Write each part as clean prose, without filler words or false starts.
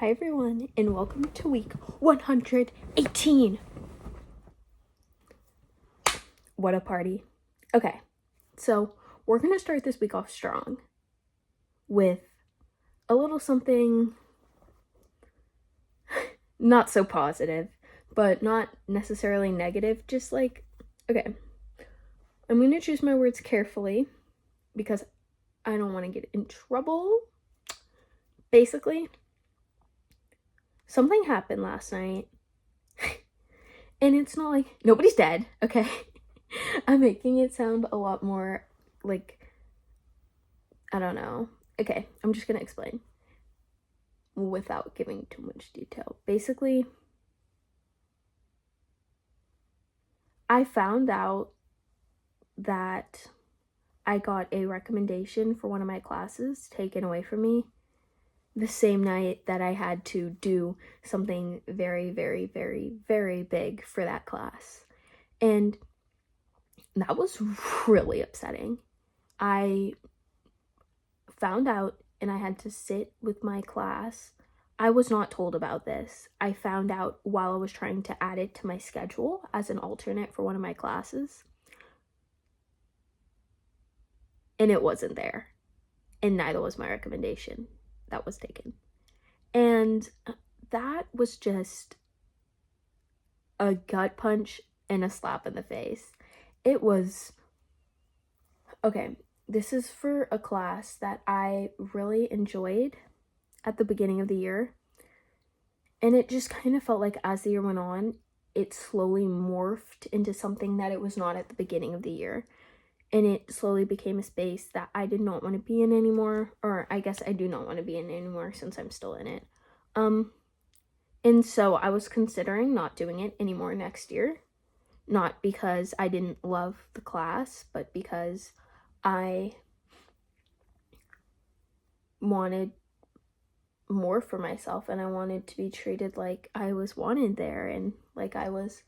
Hi everyone, and welcome to week 118. What a party. Okay, so we're gonna start this week off strong with a little something not so positive, but not necessarily negative, just like, okay, I'm gonna choose my words carefully because I don't want to get in trouble. Basically, something happened last night, and it's not like nobody's dead, okay? I'm making it sound a lot more like, I don't know. Okay, I'm just gonna explain without giving too much detail. Basically, I found out that I got a recommendation for one of my classes taken away from me the same night that I had to do something very, very, very, very big for that class. And that was really upsetting. I found out and I had to sit with my class. I was not told about this. I found out while I was trying to add it to my schedule as an alternate for one of my classes. And it wasn't there. And neither was my recommendation that was taken. And that was just a gut punch and a slap in the face. It was, okay, this is for a class that I really enjoyed at the beginning of the year. And it just kind of felt like as the year went on, it slowly morphed into something that it was not at the beginning of the year. And it slowly became a space that I did not want to be in anymore. Or I guess I do not want to be in anymore since I'm still in it. And so I was considering not doing it anymore next year. Not because I didn't love the class, but because I wanted more for myself and I wanted to be treated like I was wanted there and like I was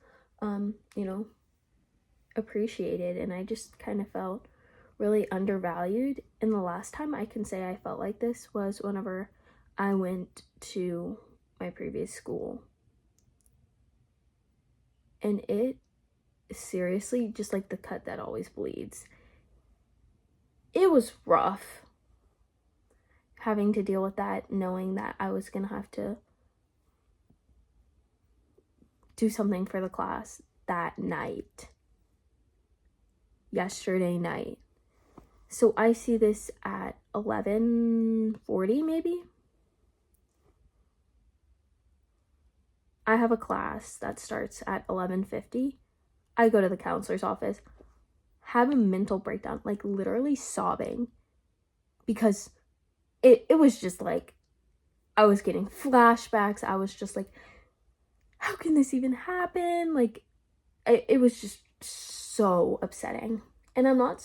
appreciated, and I just kind of felt really undervalued. And the last time I can say I felt like this was whenever I went to my previous school, and it seriously, just like the cut that always bleeds, it was rough having to deal with that, knowing that I was gonna have to do something for the class that night, yesterday night. So I see this at 11:40 maybe. I have a class that starts at 11:50. I go to the counselor's office, have a mental breakdown, like literally sobbing, because it was just like, I was getting flashbacks. I was just like, how can this even happen? Like, it was just so upsetting. And I'm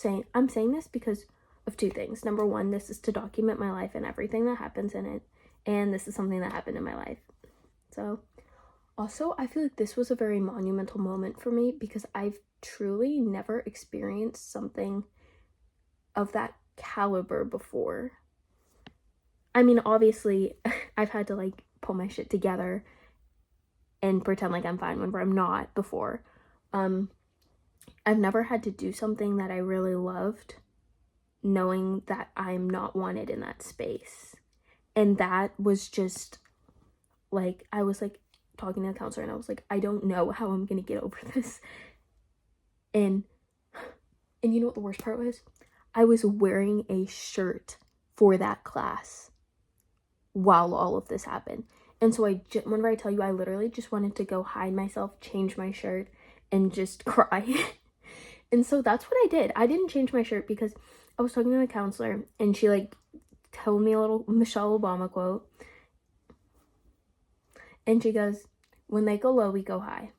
saying this because of two things. Number one, this is to document my life and everything that happens in it. And this is something that happened in my life. So, also, I feel like this was a very monumental moment for me because I've truly never experienced something of that caliber before. I mean, obviously, I've had to like pull my shit together and pretend like I'm fine whenever I'm not before. I've never had to do something that I really loved knowing that I'm not wanted in that space. And that was just like, I was like talking to the counselor and I was like, I don't know how I'm gonna get over this. And you know what the worst part was? I was wearing a shirt for that class while all of this happened. And so whenever I tell you, I literally just wanted to go hide myself, change my shirt, and just cry. And so that's what I did. I didn't change my shirt because I was talking to the counselor and she like told me a little Michelle Obama quote. And she goes, when they go low, we go high.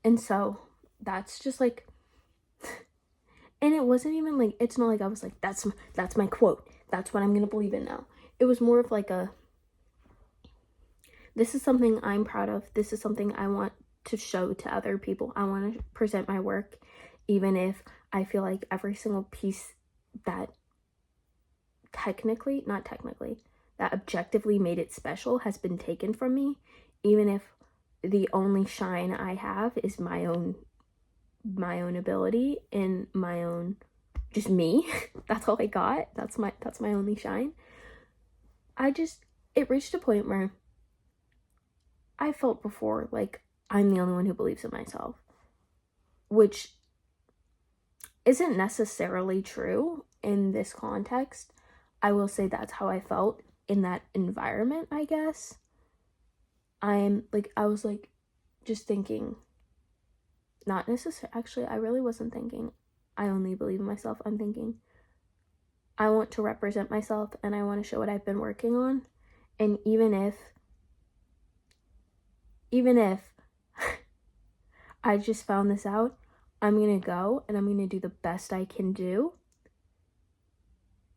And so that's just like, and it wasn't even like, it's not like I was like, that's my quote. That's what I'm going to believe in now. It was more of like this is something I'm proud of. This is something I want to show to other people. I want to present my work, even if I feel like every single piece that not technically, that objectively made it special has been taken from me, even if the only shine I have is my own ability and my own, just me. That's all I got. That's my only shine. It reached a point where I felt before like I'm the only one who believes in myself, which isn't necessarily true in this context. I will say that's how I felt in that environment, I guess. I was like just thinking, not necessarily, actually, I really wasn't thinking I only believe in myself. I'm thinking I want to represent myself and I want to show what I've been working on. And even if I just found this out, I'm going to go and I'm going to do the best I can do.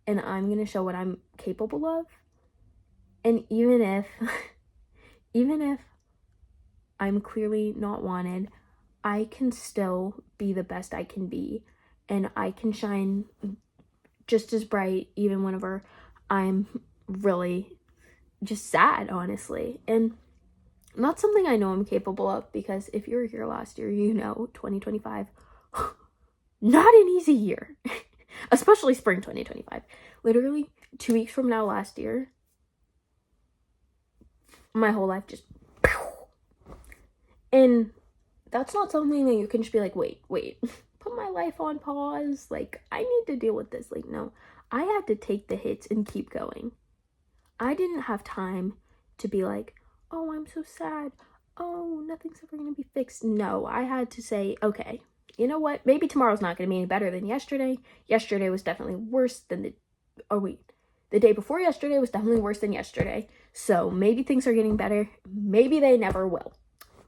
And I'm going to show what I'm capable of. And even if I'm clearly not wanted, I can still be the best I can be. And I can shine just as bright even whenever I'm really just sad, honestly. And not something I know I'm capable of, because if you were here last year, 2025, not an easy year. Especially spring 2025. Literally 2 weeks from now last year, my whole life just... And that's not something that you can just be like, wait, put my life on pause. Like, I need to deal with this. Like, no, I had to take the hits and keep going. I didn't have time to be like, oh, I'm so sad. Oh, nothing's ever going to be fixed. No, I had to say, okay, you know what? Maybe tomorrow's not going to be any better than yesterday. Yesterday was definitely worse than the day before yesterday was definitely worse than yesterday. So maybe things are getting better. Maybe they never will.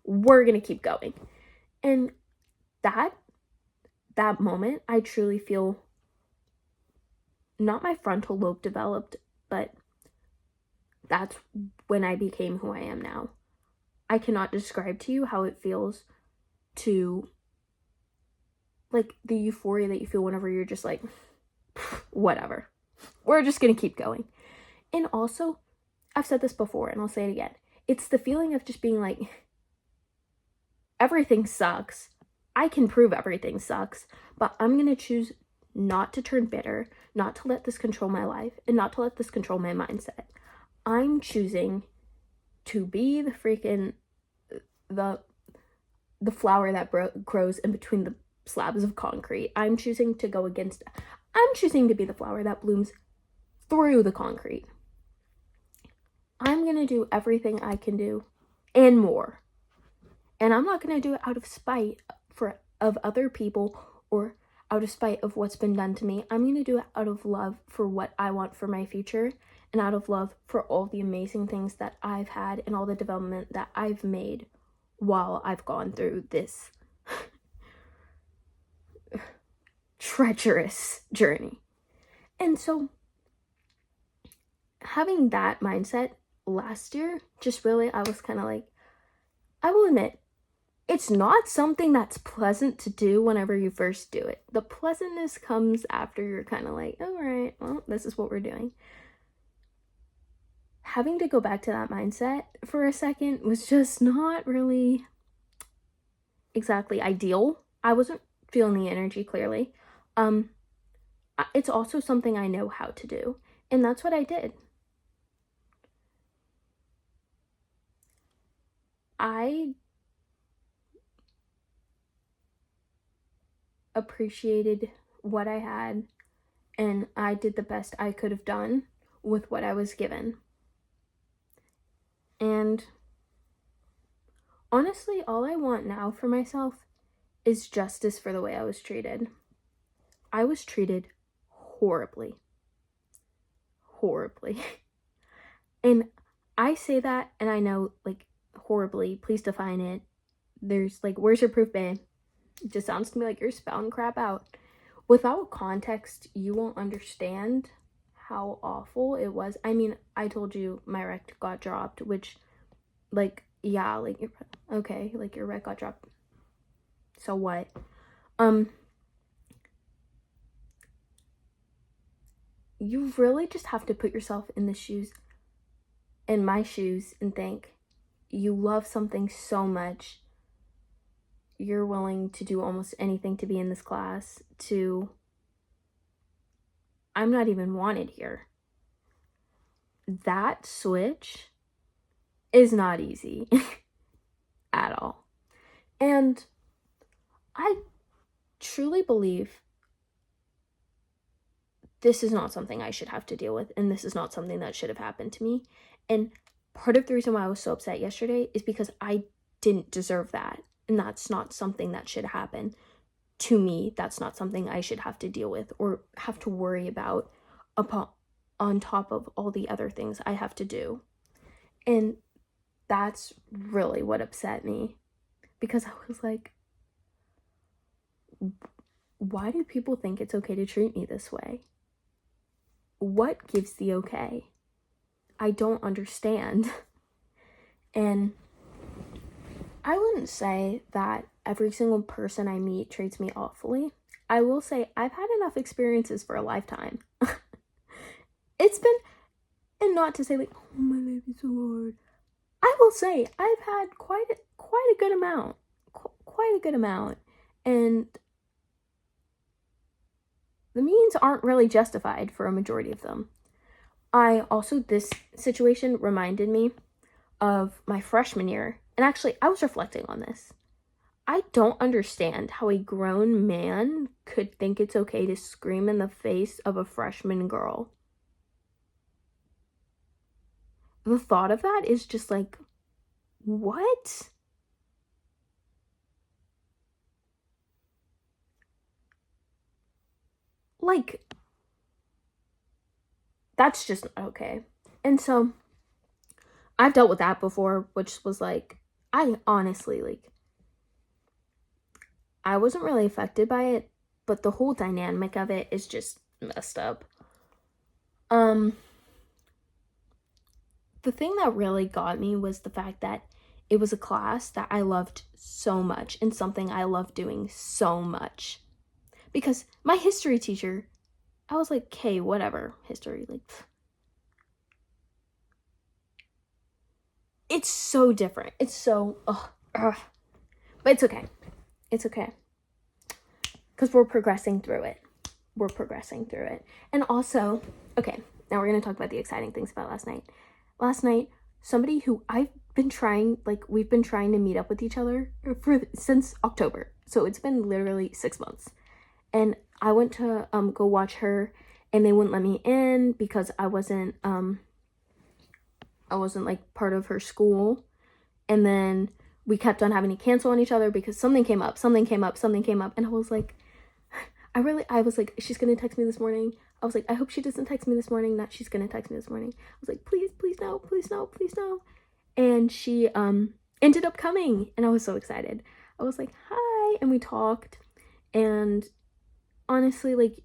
We're going to keep going. And that moment, I truly feel not my frontal lobe developed, but that's when I became who I am now. I cannot describe to you how it feels to, like, the euphoria that you feel whenever you're just like, whatever. We're just going to keep going. And also, I've said this before and I'll say it again. It's the feeling of just being like, everything sucks. I can prove everything sucks, but I'm going to choose not to turn bitter, not to let this control my life, and not to let this control my mindset. I'm choosing to be the freaking, the flower that grows in between the slabs of concrete. I'm choosing to be the flower that blooms through the concrete. I'm going to do everything I can do and more. And I'm not going to do it out of spite of other people or out of spite of what's been done to me. I'm going to do it out of love for what I want for my future, and out of love for all the amazing things that I've had and all the development that I've made while I've gone through this treacherous journey. And so having that mindset last year, just really, I was kind of like, I will admit, it's not something that's pleasant to do whenever you first do it. The pleasantness comes after you're kind of like, all right, well, this is what we're doing. Having to go back to that mindset for a second was just not really exactly ideal. I wasn't feeling the energy clearly. It's also something I know how to do, and that's what I did. I appreciated what I had, and I did the best I could have done with what I was given. And honestly, all I want now for myself is justice for the way I was treated. I was treated horribly. And I say that, and I know, like, horribly, please define it. There's like, where's your proof, babe? It just sounds to me like you're spouting crap out. Without context, you won't understand how awful it was. I mean, I told you my rec got dropped, which, like, yeah, like, okay, like, your rec got dropped. So what? You really just have to put yourself in the shoes in my shoes and think, you love something so much, you're willing to do almost anything to be in this class, to I'm not even wanted here. That switch is not easy at all. And I truly believe this is not something I should have to deal with, and this is not something that should have happened to me. And part of the reason why I was so upset yesterday is because I didn't deserve that. And that's not something that should happen to me. That's not something I should have to deal with or have to worry about on top of all the other things I have to do. And that's really what upset me, because I was like, why do people think it's okay to treat me this way? What gives the okay? I don't understand. And I wouldn't say that every single person I meet treats me awfully. I will say I've had enough experiences for a lifetime. It's been, and not to say like, oh, my life is so hard. I will say I've had quite a good amount. Quite a good amount. And the means aren't really justified for a majority of them. This situation reminded me of my freshman year. And actually, I was reflecting on this. I don't understand how a grown man could think it's okay to scream in the face of a freshman girl. The thought of that is just like, what? Like, that's just not okay. And so I've dealt with that before, which was like, I honestly, like, I wasn't really affected by it, but the whole dynamic of it is just messed up. The thing that really got me was the fact that it was a class that I loved so much and something I loved doing so much. Because my history teacher, I was like, okay, whatever, history, like, it's so different. It's so, but it's okay. It's okay. Because we're progressing through it. And also, okay, now we're going to talk about the exciting things about last night. Last night, somebody who we've been trying to meet up with each other since October. So it's been literally 6 months. And I went to go watch her, and they wouldn't let me in because I wasn't like part of her school. And then we kept on having to cancel on each other because something came up. And I was like, she's gonna text me this morning. I was like, I hope she doesn't text me this morning, not she's gonna text me this morning. I was like, please no. And she ended up coming, and I was so excited. I was like, hi, and we talked. And honestly, like,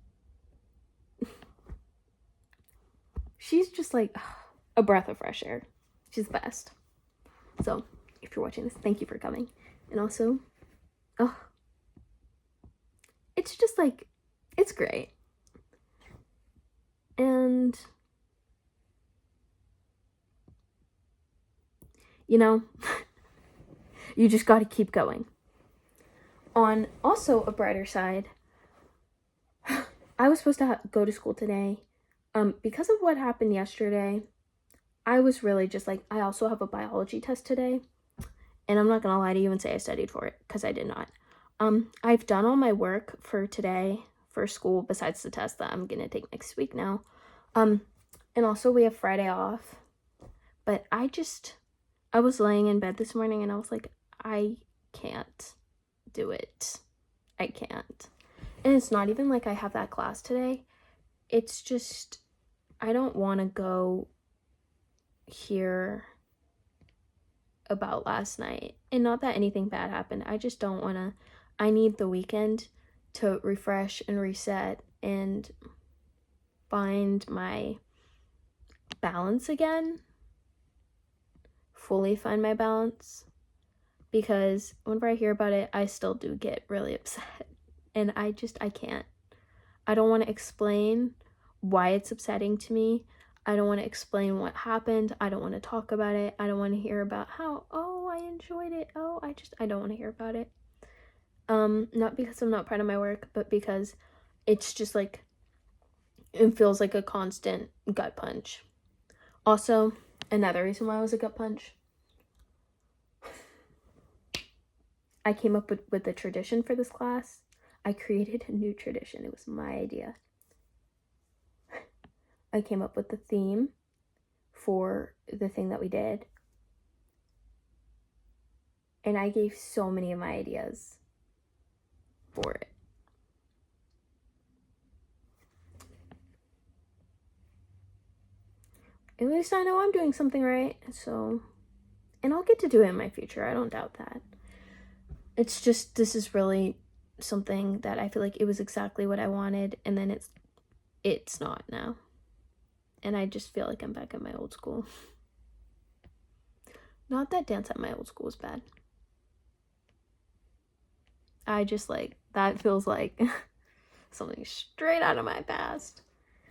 she's just like a breath of fresh air. She's the best. So if you're watching this, thank you for coming. And also, it's just like, it's great. And you know, you just got to keep going. On also a brighter side, I was supposed to go to school today. Because of what happened yesterday, I was really just like, I also have a biology test today. And I'm not going to lie to you and say I studied for it, because I did not. I've done all my work for today for school, besides the test that I'm going to take next week now. And also we have Friday off. But I was laying in bed this morning and I was like, I can't do it. I can't. And it's not even like I have that class today. It's just, I don't want to go hear about last night. And not that anything bad happened. I just don't want to. I need the weekend to refresh and reset and find my balance again. Fully find my balance. Because whenever I hear about it, I still do get really upset. And I can't. I don't want to explain why it's upsetting to me. I don't want to explain what happened. I don't want to talk about it. I don't want to hear about how, oh, I enjoyed it. Oh, I don't want to hear about it. Not because I'm not proud of my work, but because it's just like, it feels like a constant gut punch. Also, another reason why I was a gut punch, I came up with the tradition for this class. I created a new tradition. It was my idea. I came up with the theme for the thing that we did. And I gave so many of my ideas for it. At least I know I'm doing something right. So, and I'll get to do it in my future. I don't doubt that. It's just, this is really something that I feel like it was exactly what I wanted. And then it's not now. And I just feel like I'm back at my old school. Not that dance at my old school was bad. I just like, that feels like something straight out of my past.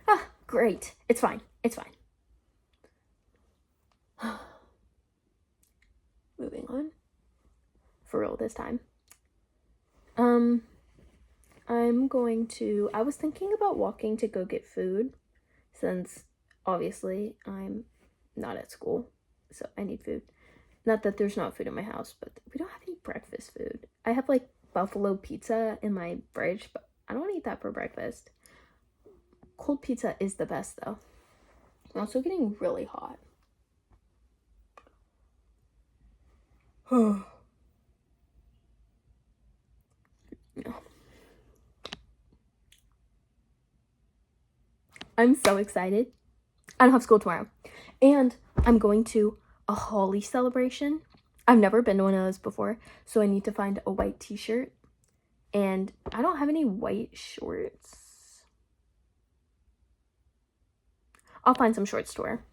Ah, great. It's fine. It's fine. Moving on. For real this time. I was thinking about walking to go get food, since obviously I'm not at school, so I need food. Not that there's not food in my house, but we don't have any breakfast food. I have like buffalo pizza in my fridge, but I don't want to eat that for breakfast. Cold pizza is the best though. I'm also getting really hot. I'm so excited. I don't have school tomorrow. And I'm going to a Holly celebration. I've never been to one of those before, so I need to find a white t-shirt. And I don't have any white shorts. I'll find some shorts to wear.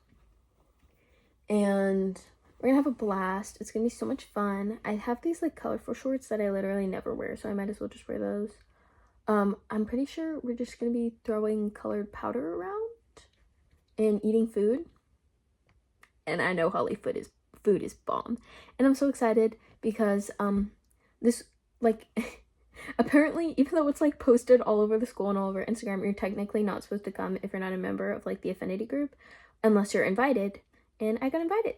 And we're gonna have a blast. It's gonna be so much fun. I have these like colorful shorts that I literally never wear, so I might as well just wear those. I'm pretty sure we're just gonna be throwing colored powder around and eating food. And I know Holly food is bomb. And I'm so excited because this like apparently, even though it's like posted all over the school and all over Instagram, you're technically not supposed to come if you're not a member of like the affinity group unless you're invited. And I got invited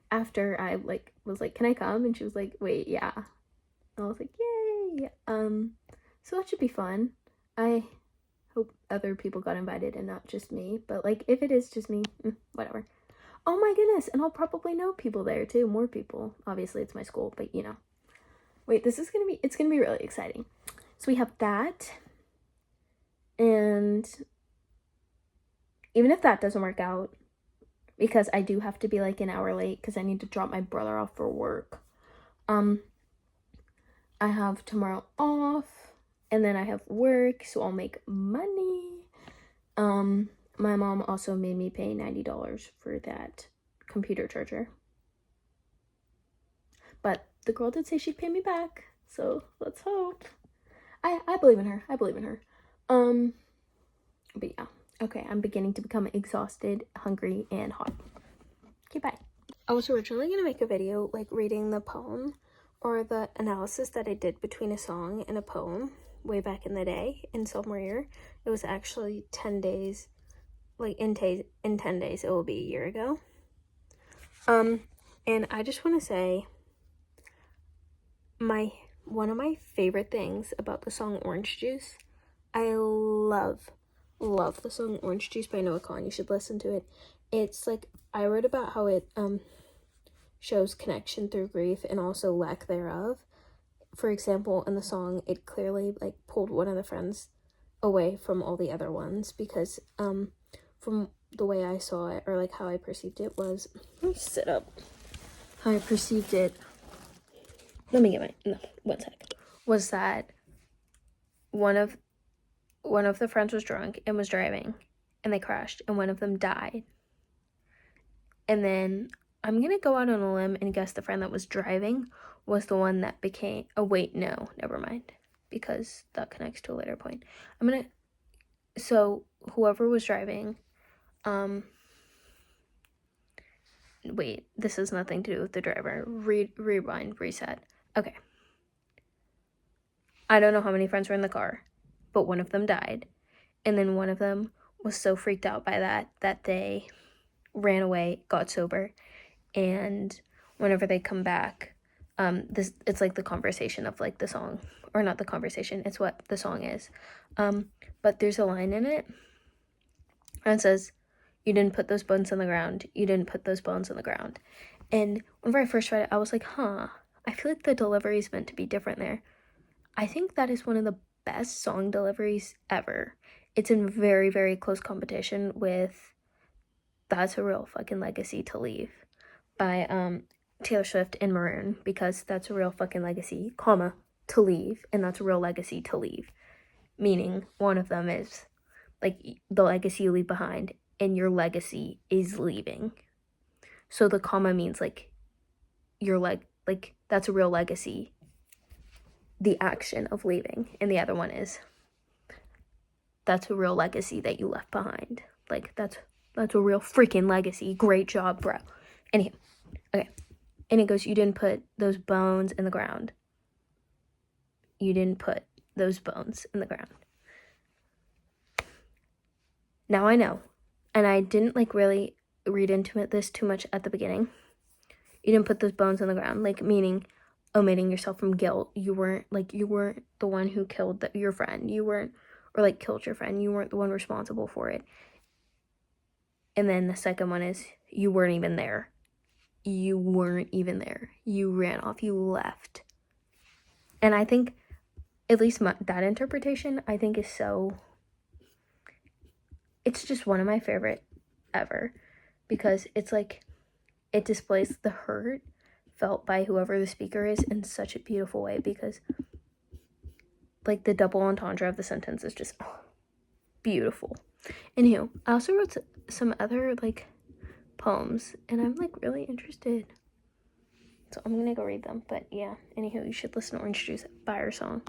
after I like was like, can I come? And she was like, wait, yeah. And I was like, yay. So that should be fun. I hope other people got invited and not just me, but like if it is just me, whatever. Oh my goodness, and I'll probably know people there too, more people. Obviously it's my school, but you know. Wait, it's gonna be really exciting. So we have that, and even if that doesn't work out, because I do have to be like an hour late because I need to drop my brother off for work. I have tomorrow off, and then I have work, so I'll make money. My mom also made me pay $90 for that computer charger. But the girl did say she'd pay me back, so let's hope. I believe in her. I believe in her. But yeah. Okay, I'm beginning to become exhausted, hungry, and hot. Okay, bye. I was originally going to make a video, like, reading the poem or the analysis that I did between a song and a poem way back in the day in sophomore year. It was actually 10 days, like, in 10 days, it will be a year ago. And I just want to say, one of my favorite things about the song Orange Juice, I love the song Orange Juice by Noah Kahan. You should listen to it. It's like, I wrote about how it shows connection through grief and also lack thereof. For example, in the song, it clearly like pulled one of the friends away from all the other ones because from the way I saw it, or like how I perceived it was, let me sit up. How I perceived it, let me get one sec, was that one of the friends was drunk and was driving and they crashed and one of them died. And then I'm gonna go out on a limb and guess the friend that was driving was the one that became, oh wait, no, never mind, because that connects to a later point. So whoever was driving, wait, this has nothing to do with the driver. Rewind, reset. Okay. I don't know how many friends were in the car, but one of them died. And then one of them was so freaked out by that they ran away, got sober, and whenever they come back, it's like the conversation of like the song, or not the conversation, it's what the song is. But there's a line in it, and it says, "You didn't put those bones in the ground. You didn't put those bones in the ground." And whenever I first read it, I was like, huh, I feel like the delivery is meant to be different there. I think that is one of the best song deliveries ever. It's in very, very close competition with That's a Real Fucking Legacy to Leave by Taylor Swift and Maroon, because that's a real fucking legacy, comma, to leave, and that's a real legacy to leave. Meaning one of them is like the legacy you leave behind, and your legacy is leaving. So the comma means like your like that's a real legacy, the action of leaving, and the other one is that's a real legacy that you left behind. Like that's a real freaking legacy. Great job, bro. Anyhow, okay. And it goes, you didn't put those bones in the ground. You didn't put those bones in the ground. Now I know. And I didn't like really read into this too much at the beginning. You didn't put those bones in the ground, like meaning omitting yourself from guilt. You weren't the one who killed your friend. You weren't, or like killed your friend. You weren't the one responsible for it. And then the second one is you weren't even there. You weren't even there. You ran off. You left. And I think, at least that interpretation, I think is so, it's just one of my favorite ever, because it's like, it displays the hurt felt by whoever the speaker is in such a beautiful way, because like the double entendre of the sentence is just beautiful. Anywho, I also wrote some other like poems, and I'm like really interested, so I'm gonna go read them. But yeah, anywho, you should listen to Orange Juice by her song.